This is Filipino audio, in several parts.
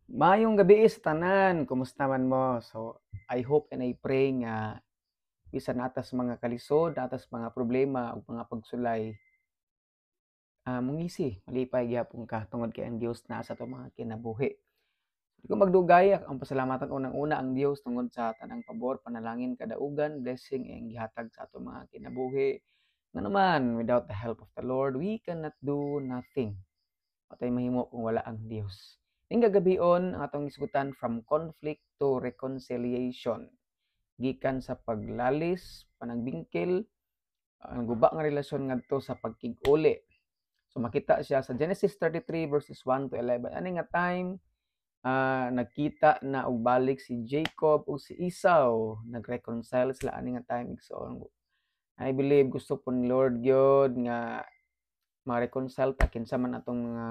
Maayong gabi sa tanan, kumusta man mo? So, I hope and I pray nga bisan atas mga kalisod, atas mga problema ug mga pagsulay, mungisi, malipay gyapon ka tungod kay ang Dios naa sa atong mga kinabuhi. Di ko magdugay, ang pasalamatan unang-una ang Dios tungod sa tanang pabor, panalangin, kadaugan, blessing ang gihatag sa atong mga kinabuhi. Nga naman, without the help of the Lord, we cannot do nothing. Patay mahimo kung wala ang Dios. Ning gagabion ang atong isgutan from conflict to reconciliation. Gikan sa paglalis, panagbingkil, ang guba nga relasyon ngadto sa pagkig-uli. So makita siya sa Genesis 33 verses 1 to 11. Ani nga time nagkita na og balik si Jacob ug si Esau, nagreconcile sila ani nga time igsoon. I believe gusto po ni Lord gyud nga ma-reconcile ta kinsa man atong mga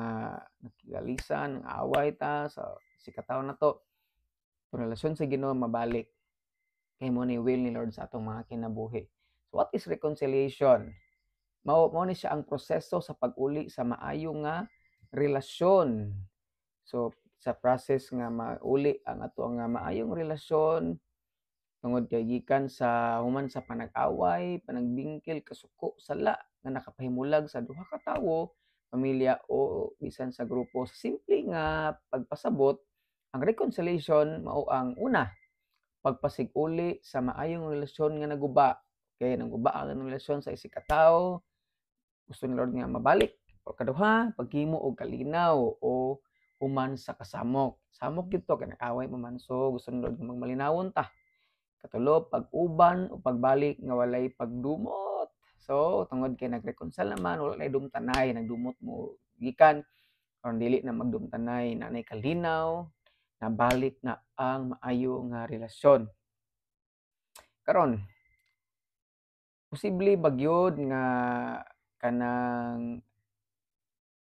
nakigalisan, away ta sa sikataon nato. Kung relasyon sa Ginoo mabalik kay mo ni will ni Lord sa atong mga kinabuhi. So what is reconciliation? Mao ni siya ang proseso sa pag-uli sa maayo nga relasyon. So sa process nga mauli ang ato nga maayong relasyon tungod kay gikan sa human sa panag-away, panagbingkil, kasuko, sala nga nakapahimulag sa duha ka tawo, pamilya o bisan sa grupo. Sa simple nga pagpasabot, ang reconciliation mao ang una, pagpasig-uli sa maayong relasyon nga naguba. Kay naguba ang relasyon sa isig ka tawo, gusto ni Lord nga mabalik. O kaduha, paghimo og kalinaw o human sa kasamok. Samok gyud to kay nag-away man so gusto ni Lord nga magmalinawon ta. Katulo, pag-uban o pagbalik nga walay pagdumot. So, tungod kay nag-reconcile naman, wala na dumtanay, nagdumot mo gikan aron dili na magdumtanay, nanay kalinaw, nabalik na ang maayo nga relasyon. Karon, posible ba gyud nga kanang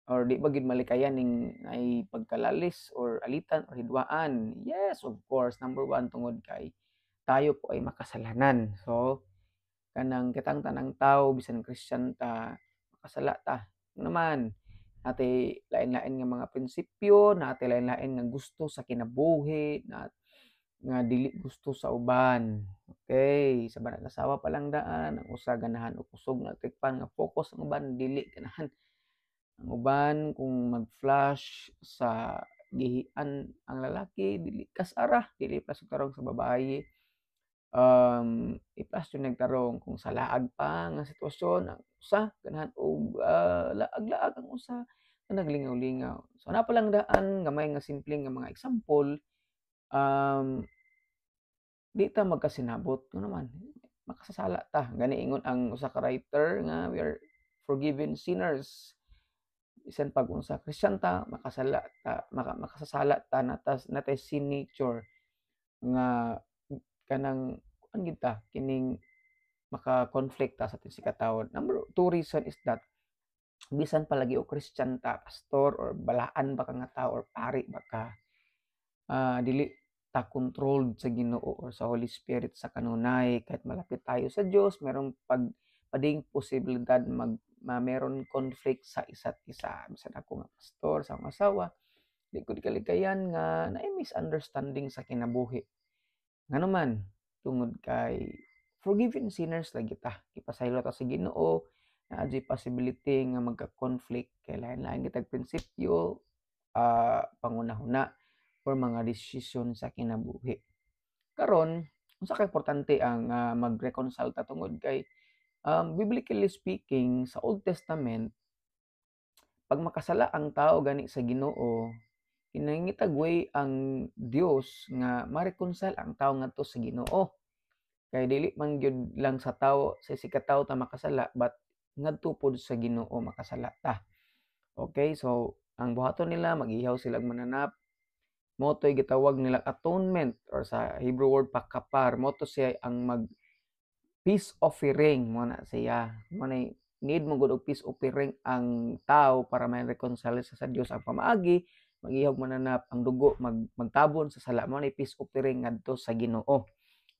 or di ba gid malikayan ning ay pagkalalis or alitan or hidwaan? Yes, of course. Number one, tungod kay tayo po ay makasalanan. So, kanang kitang tanang tao bisan Christian ta makasala ta naman natay lain-lain nga mga prinsipyo, natay lain-lain nga gusto sa kinabuhi na nga dili gusto sa uban. Okay, sa banag asawa pa lang daan ang usa ganahan og kusog nga tikpan nga focus ang uban dili ganahan ang uban kung mag-flash sa gihian ang lalaki dili kasara dili pa tarong sa babaye. Ipas yung nagtarong kung sa laag pa nga sitwasyon ang usa ganahan og laag-laag ang usa nga naglingaw-lingaw. So na palang daan gamay nga simpleng nga mga example, um, di ta magkasinabot kuno naman makasasala ta gani ingon ang usa ka writer nga we are forgiven sinners. Bisan pag unsa Christian ta makasala ta makasasala ta natay sin nature nga kanang kuan gid ta kining maka-conflict ta sa ating sikatawod. Number two reason is that bisan palagi o Christian ta, pastor or balaan ba ka nga tao or pari ba ka, dili ta controlled sa Ginoo or sa Holy Spirit sa kanunay kahit malapit tayo sa Dios merong pading posibilidad meron conflict sa isa't isa. Bisan ako nga pastor sa akong asawa, di ko kalikayan nga naay misunderstanding sa kinabuhi. Nganuman tungod kay forgiven sinners lagi ta, ipasaylo ta sa Ginoo na adjay possibility nga magka-conflict kay lain-lain kitag prinsipyo, pangunahuna or mga desisyon sa kinabuhi. Karon, unsa ka importante ang mag-reconcile ta tungod kay biblically speaking sa Old Testament, pag makasala ang tao gani sa Ginoo, kinahangitag way ang Dios nga ma-reconcile ang tao ngadto sa Ginoo. Kay dili man gyud lang sa tawo sa sikatawo ta makasala but ngadto pod sa Ginoo makasala ta. Okay, so ang buhaton nila mag-ihaw sila mananap. Mo to'y gitawag nila atonement or sa Hebrew word pa kapar. Mo to siya ang mag peace offering mo na siya. Mo na need mo gud og peace offering ang tao para may reconcile sa Dios ang pamaagi mag-ihaw mananap ang dugo magtabon sa sala mo na peace offering ngadto sa Ginoo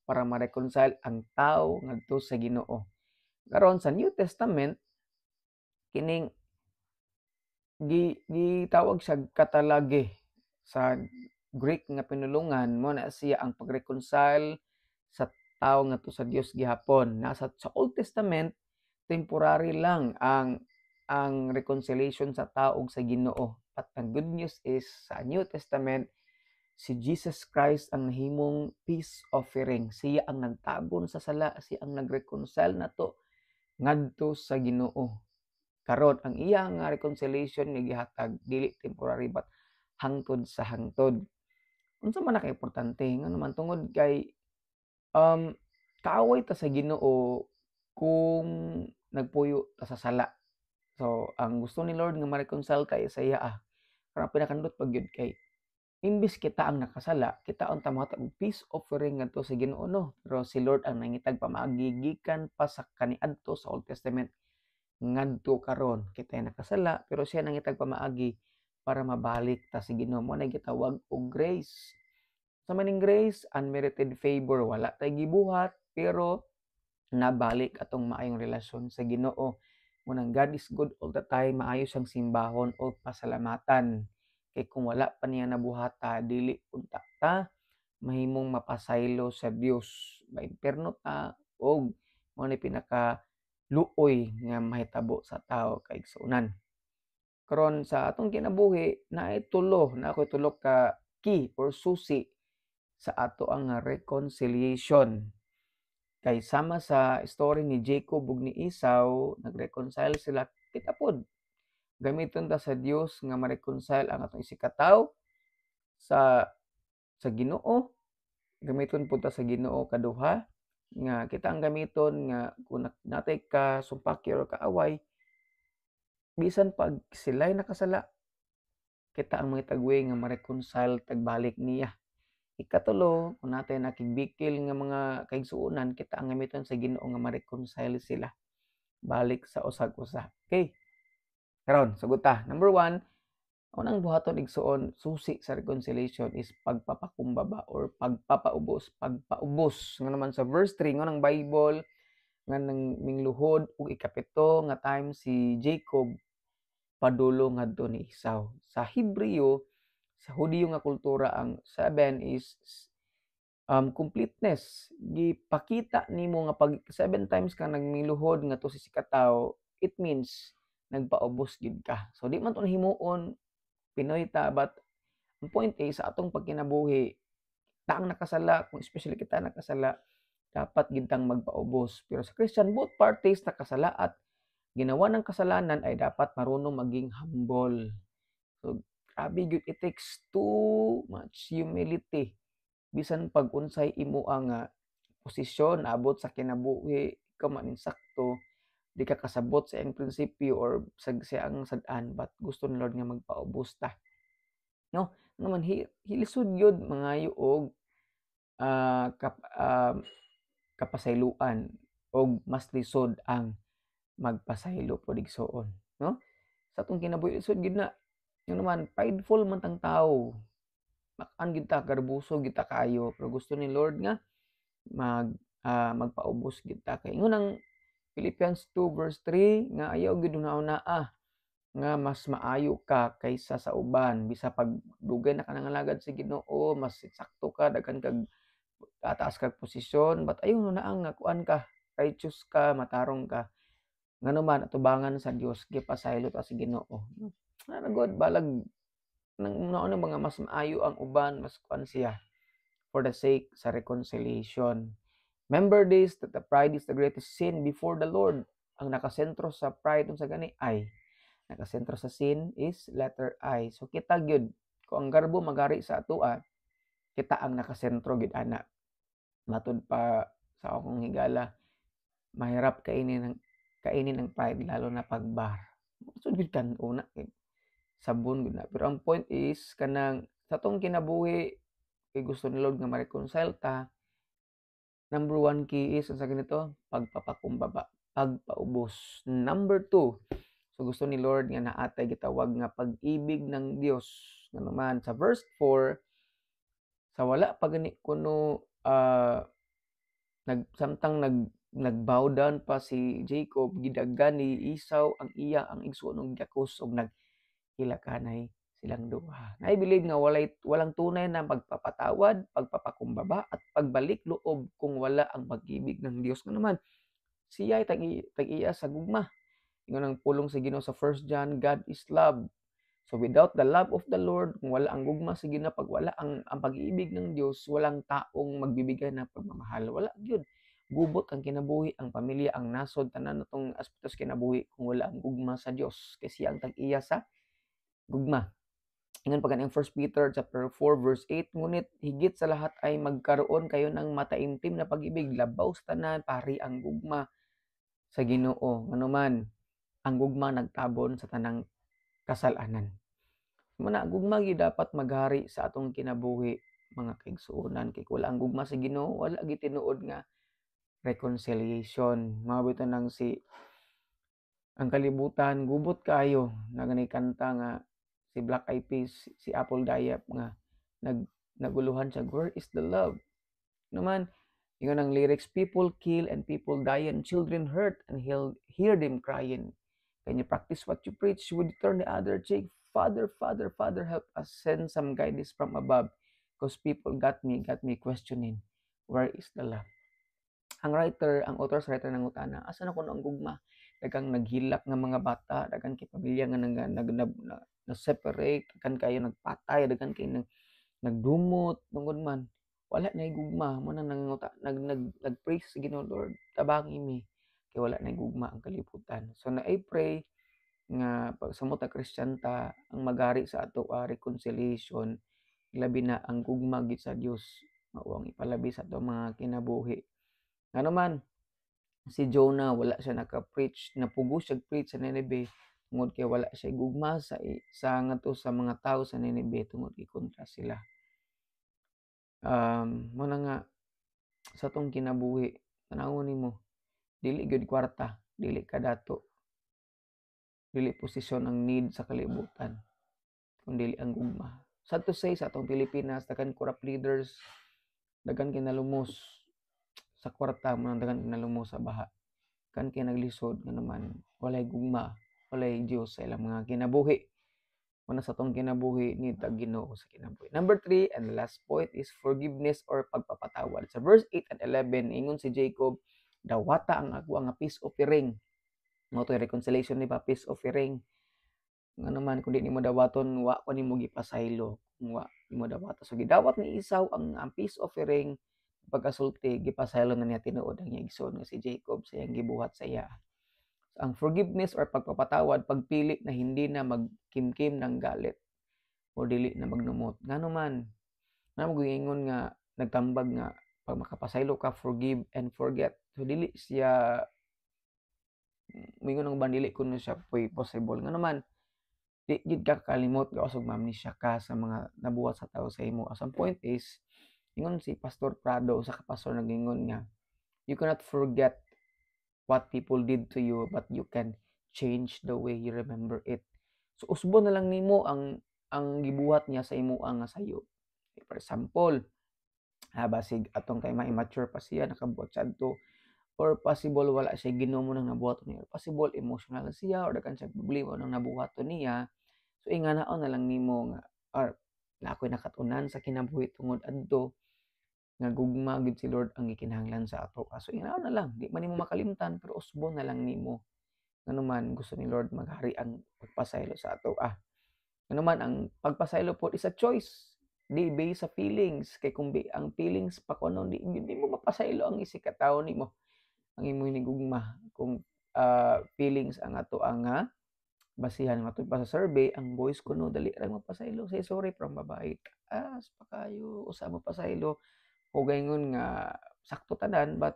para ma-reconcile ang tao ngadto sa Ginoo. Karon sa New Testament kining gitawag siya katalage sa Greek nga pinulungan mo na siya ang pag-reconcile sa tao ngadto sa Dios gihapon. Nasa sa Old Testament temporary lang ang reconciliation sa tao ug sa Ginoo. But ang good news is sa New Testament si Jesus Christ ang nahimong peace offering. Siya ang nagtabon sa sala, siya ang nag-reconcile nato ngadto sa Ginoo. Karon ang iya nga reconciliation nga gihatag dili temporary but hangtod sa hangtod. Unsa man naka-importante ngano man tungod kay kaaway ta sa Ginoo kung nagpuyo ta sa sala. So ang gusto ni Lord nga ma-reconcile tayo sa iya pero ang pinakandot pag gyud kay imbis kita ang nakasala, kita ang tamatag og peace offering ngadto sa Ginoo no. Pero si Lord ang nangitag pamaagi gikan pa sa kaniadto sa Old Testament ngadto karon. Kita nakasala pero siya nangitag pamaagi para mabalik ta sa Ginoo. Mo na gitawag og grace. Sa maning grace, unmerited favor, wala tay gibuhat pero nabalik atong maayong relasyon sa Ginoo. Munang God is good all the time, maayo siyang simbahon o pasalamatan. Kay kung wala pa niya nabuhata, dili punta ta mahimong mapasaylo sa Dios. Maimperno ta og mo ni pinaka luoy nga mahitabo sa tao kay igsuunan. Karon sa atong kinabuhi naay tulo na ako'y tulo ka key or susi sa ato ang reconciliation. Kay sama sa story ni Jacob ug ni Esau, nag-reconcile sila. Kita pod gamiton ta sa Dios nga ma-reconcile ang atong isikataw sa Ginoo. Gamiton pud ta sa Ginoo kaduha nga kita ang gamiton nga kung natay ka sumpaki or kaaway bisan pag sila'y nakasala kita ang mga tagway nga ma-reconcile tagbalik niya. Ikatulo, kung natin nakigbikil nga mga kaigsuunan, kita ang gamiton sa Ginoo nga ma-reconcile sila balik sa usag-usa. Okay. Karon, sagot ta. Number 1, unang buhaton igsuon susi sa reconciliation is pagpapakumbaba or pagpapaubos. Pagpaubos nga naman sa verse 3 ng Bible nga nang mingluhod ug ikapito nga time si Jacob padulo ngadto ni Esau. Sa Hebreo, sa Hudiyo nga kultura ang 7 is completeness. Gipakita nimo nga pag 7 times ka nagmiluhod nga to si sikataw, it means nagpaubos gid ka. So di man to himuon Pinoy ta but ang point is sa atong pagkinabuhi ta ang nakasala, kung especially kita nakasala, dapat gid tang magpaubos. Pero sa Christian both parties nakasala at ginawa ng kasalanan ay dapat marunong maging humble. So grabe gyud, it takes too much humility bisan pag unsay imo ang posisyon abot sa kinabuhi ikaw man insakto di ka kasabot sa iyang prinsipyo or sa ang sad-an but gusto ni Lord nga magpaubos ta no naman hilisod gyud mangayo og kapasayloan og mas lisod ang magpasaylo pod igsuon no sa atong kinabuhi lisod gyud na naman prideful man tang tawo. Makan gid ta garbuso gid ta kaayo pero gusto ni Lord nga magpaubos gid ta kay ingon ang Philippians 2 verse 3 nga ayaw gid una-una nga mas maayo ka kaysa sa uban bisa pag dugay na ka nangalagad sa Ginoo mas sakto ka daghan kag taas kag posisyon but ayaw una nga kuan ka righteous ka matarong ka ngano man atubangan sa Dios gipasaylo ta sa Ginoo. God balag nang mga mas maayo ang uban mas kuan siya for the sake sa reconciliation. Remember this, that the pride is the greatest sin before the Lord. Ang nakasentro sa pride sa gani ay nakasentro sa sin is letter I. So kita gyud kung ang garbo magari sa atoa, kita ang nakasentro gyud ana. Matud pa sa akong higala, mahirap kainin ng pride lalo na pagbar. So gyud kan una sabon gyud na. Pero ang point is kanang sa tong kinabuhi kay gusto ni Lord nga ma-reconcile ta. Number 1 key is sa ganito, pagpapakumbaba, pagpaubos. Number 2, so gusto ni Lord nga naatay gitawag nga pag-ibig ng Dios. Nga naman sa verse 4, sa wala pa gani kuno nagbow down pa si Jacob, gidaggan ni Esau ang iya ang igsuon og Yakos og naghilakanay silang duha. I believe nga walang tunay na pagpapatawad, pagpapakumbaba at pagbalik loob kung wala ang pag-ibig ng Dios nga naman. Siya ay tag-iya sa gugma. Ingon ang pulong sa Ginoo sa 1 John, God is love. So without the love of the Lord, kung wala ang gugma sa Ginoo, pag wala ang pag-ibig ng Dios, walang taong magbibigay ng pagmamahal. Wala gyud. Gubot ang kinabuhi, ang pamilya, ang nasod, tanan natong aspeto sa kinabuhi kung wala ang gugma sa Dios. Kasi ang tag-iya sa gugma. Ingon pa ang 1 Peter chapter 4 verse 8, ngunit higit sa lahat ay magkaroon kayo ng mataimtim na pag-ibig, labaw sa tanan, pari ang gugma sa Ginoo. Nganuman, ang gugma nagtabon sa tanang kasalanan. Muna, gugma gyud dapat maghari sa atong kinabuhi, mga kaigsuonan. Kay wala ang gugma sa Ginoo, wala gyud tinuod nga reconciliation. Mabito nang ang kalibutan, gubot kayo, naganay kanta nga si Black Eyed Peas, si Apple Diap nga naguluhan siya, where is the love? Naman, yun ang lyrics, people kill and people die and children hurt and hear them crying. Can you practice what you preach? Would you turn the other cheek? Father, Father, Father, help us send some guidance from above. Because people got me questioning, where is the love? Ang author's writer ng utana, asa na kuno ang gugma? Daghang naghilak nga mga bata, daghang kay pamilya nga na separate, daghang kayo nagpatay, daghang kayo nagdumot, tungod man wala na gugma mo nang nag-pray sa Ginoo, Lord tabangi mi kay wala na gugma ang kalibutan. So na I pray nga pag sa ta Christian ta, ang magari sa ato reconciliation, labi na ang gugma gid sa Dios mao ang ipalabi sa ato mga kinabuhi. Ano man, si Jonah wala siya naka-preach, napugos siya preach sa Nineveh tungod kay wala siya gugma sa ngadto sa mga tao sa Nineveh tungod kay kontra sila. Muna nga sa tong kinabuhi, tanawon nimo, dili gyud kwarta, dili kadato, dili posisyon ang need sa kalibutan, kundi ang gugma. Sad to say, sa atong Pilipinas, daghan corrupt leaders, daghan kinalumos sa kwarta, daghan kinalumos sa baha. Kan kay naglisod nga naman walay gugma, walay Dios sa ilang mga kinabuhi. Una sa tong kinabuhi ni Ginoo sa kinabuhi. Number 3 and the last point is forgiveness or pagpapatawad. Sa verse 8 and 11 ingon si Jacob, dawata ang ako nga peace offering. Mao to reconciliation ni ba peace offering. Nga naman kun di nimo dawaton wa ko nimo gipasaylo. Kung wa nimo dawaton so gidawat ni Esau ang peace offering pagkasulti gipasaylo na niya tinuod ang igsoon nga si Jacob sa iyang gibuhat sa iya. Ang forgiveness or pagpapatawad, pagpili na hindi na magkimkim ng galit o dili na magnumot. Ngano man, na magingon nga nagtambag nga pag makapasaylo ka, forgive and forget. So dili siya mingon ng bandili kuno siya possible. Ngano man, di gid ka kalimot ka usog mamnisya ka sa mga nabuhat sa tao sa imo. As point is, ingon si Pastor Prado sa kapastor nagingon nga, you cannot forget what people did to you, but you can change the way you remember it. So usbo na lang nimo ang gibuhat niya sa imo nga sayo. For example, basig atong kay ma-immature pa siya nakabuhat sadto, or possible wala siya Ginoo nang nabuhaton niya, or possible emotional siya or daghan siya problema nang nabuhaton niya. So inganaon na lang nimo nga or na ako'y nakatunan sa kinabuhi tungod adto nga gugma gid si Lord ang gikinahanglan sa ato. So inganaon na lang, di man nimo makalimtan pero usbo na lang nimo. Ngano man gusto ni Lord maghari ang pagpasaylo sa ato. Ano man ang pagpasaylo po is a choice. Di based sa feelings kay kung ang feelings pa kuno di mo mapasaylo ang isig ka tawo nimo. Ang imo hinigugma kung feelings ang ato ang basihan nga pa sa survey, ang boys kuno dali ra mapasaylo. Say sorry from babae. Taas pa kayo usa mo pasaylo. O gaingon nga sakto tanan but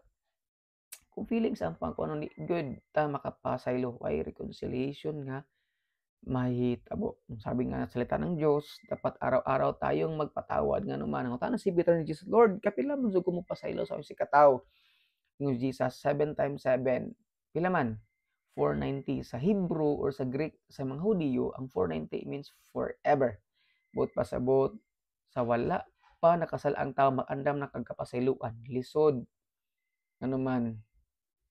kung feelings ang kuno di good ta makapasaylo ay reconciliation nga mahitabo. Sabi nga sa salita ng Diyos, dapat araw-araw tayong magpatawad nga naman. Ang tanong si Peter ni Jesus, Lord, kapila man jud ko mo pasaylo sa si kataw. Yung Jesus 7 times 7. Pila man? 490 sa Hebrew or sa Greek sa mga Hudiyo, ang 490 means forever. Bot pasabot sa wala pa nakasal ang tao makandam na kagkapasayloan, lisod. Ano man,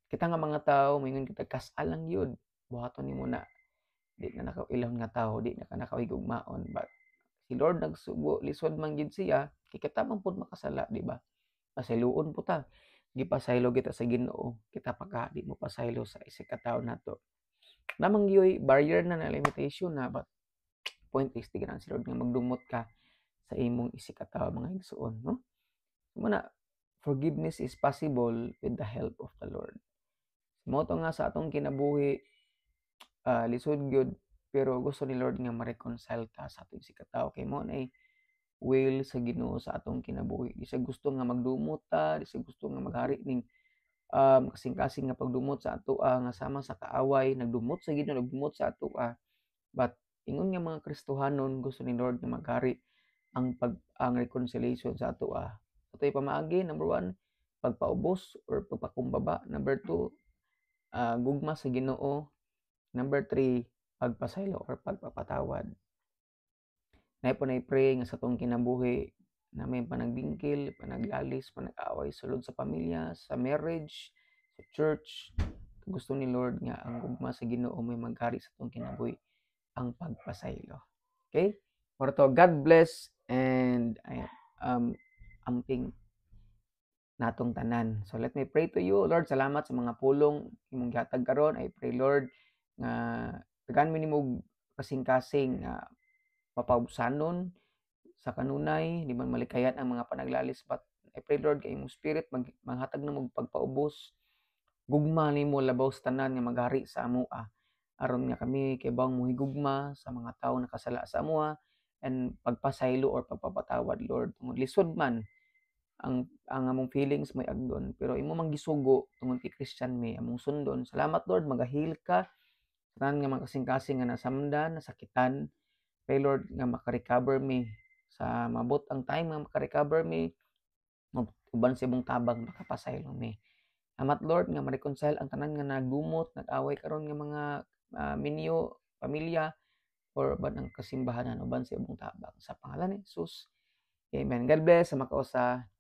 kita nga mga tao, mingon kita kasal lang yun. Buhaton nimo na di na nakauilahon nga tawo, di na ka nakahigugmaon, but si Lord nagsugo lisod man gid siya kay kita man pud makasala, di ba? Pasayloon po ta, gipasaylo kita sa Ginoo, kita pagka di mo pasaylo sa isig ka tawo nato. Namang gyoy barrier na limitation na, but point is tignan si Lord nga magdumot ka sa imong isig ka tawo mga igsoon, no? Muna, forgiveness is possible with the help of the Lord. Mao to nga sa atong kinabuhi, lisod gyud, pero gusto ni Lord nga ma-reconcile ta sa atong isig ka tawo kay mao na will sa Ginoo sa atong kinabuhi. Di siya gusto nga magdumot ta, di siya gusto nga maghari ning kasing-kasing nga pagdumot sa atoa nga sama sa kaaway, nagdumot sa Ginoo, nagdumot sa atoa. But ingon nga mga Kristohanon, gusto ni Lord nga maghari ang reconciliation sa atoa. Ato'y pamaagi, number 1, pagpaubos or pagpakumbaba. Number 2, gugma sa Ginoo. Number 3, pagpasaylo or pagpapatawad. Nay po pray nga sa atong kinabuhi na may panagbingkil, panaglalis, panag-away sulod sa pamilya, sa marriage, sa church. Gusto ni Lord nga ang gugma sa Ginoo may maghari sa atong kinabuhi, ang pagpasaylo. Okay? For to, God bless and amping natong tanan. So let me pray to you. Lord, salamat sa mga pulong imong gihatag karon. I pray, Lord, nga tagaan mi nimo kasing-kasing mapausanon sa kanunay, di man malikayan ang mga panaglalis, but I pray, Lord, kay imong spirit maghatag na mo pagpaubos, gugma nimo labaw sa tanan nga maghari sa amoa, aron nga kami kay bawang muhigugma sa mga tawo nakasala sa amoa, and pagpasaylo or pagpapatawad, Lord, tungod lisod man ang among feelings may agdon, pero imo man gisugo tungod kay Christian may among sundon. Salamat, Lord, magahil ka tanan nga mga kasing-kasing nga nasamdan, nasakitan. Pray, Lord, nga makarecover me sa mabot ang time nga makarecover me, uban sa imong tabang makapasaylo me. Salamat, Lord, nga ma-reconcile ang tanan nga nagdumot, nag-away karon nga mga minyo, pamilya, or uban ang kasimbahanan uban sa imong tabang. Sa pangalan ni Jesus. Amen. God bless sa makausa.